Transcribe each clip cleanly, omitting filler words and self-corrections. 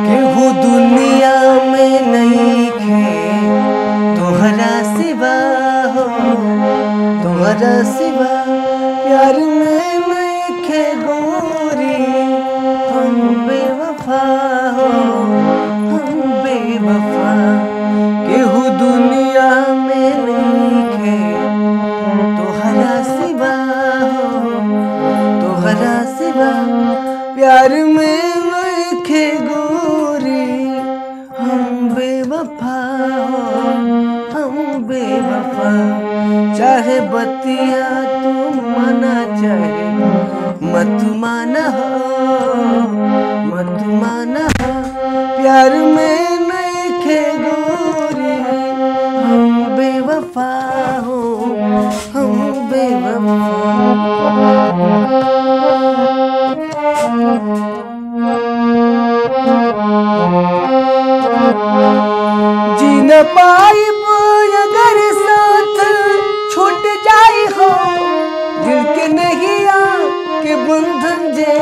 केहू दुनिया में नहीं खे तोहरा सिवा हो, तोहरा सिवा प्यार में नहीं खे गोरी। हम बेवफा हो, हम बेवफा। केहू दुनिया में नहीं खे तोहरा सिवा हो, तोहरा सिवा प्यार में नहीं खे गोरी। हम बेवफा हो, हम बेवफा। चाहे बतिया तू माना, चाहे मत माना हो, मत माना हो। प्यार में नहीं खे गोरी। हम बेवफा हो, हम बेवफा। जी न पाई अगर साथ छूट जाई हो, दिल के नैया के बंधन जे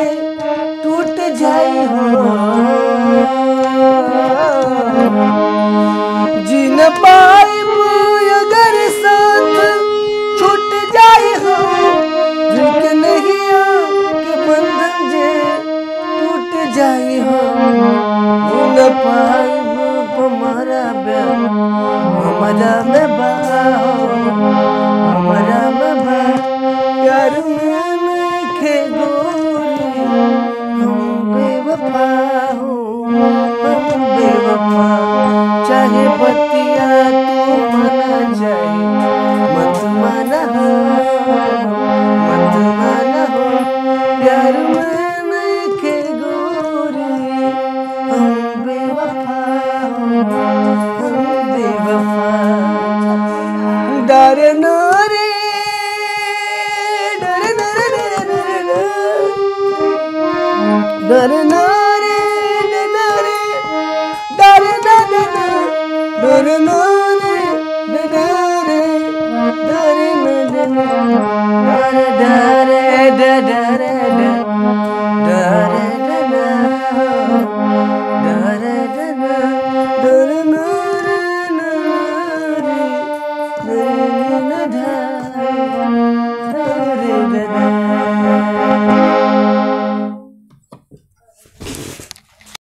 टूट जाई हो। जी न पाई अगर साथ छूट जाई हो, दिल के नैया के बंधन जे टूट जाई हो। न पाई हमारा ब्याह, हमारा में बा, हमारा में बा। प्यार में नहीं खे गोरी। हम बेवफा हो, हम बेवफा। चाहे बतिया तू माना, चाहे मत माना हो, मत माना हो। प्यार में नहीं खे गोरी। हम बेवफा हो, हम बेवफा। डरे नरे डरे नरे डरे नरे डरे डरे डरे डरे नरे डरे डरे डरे डरे डरे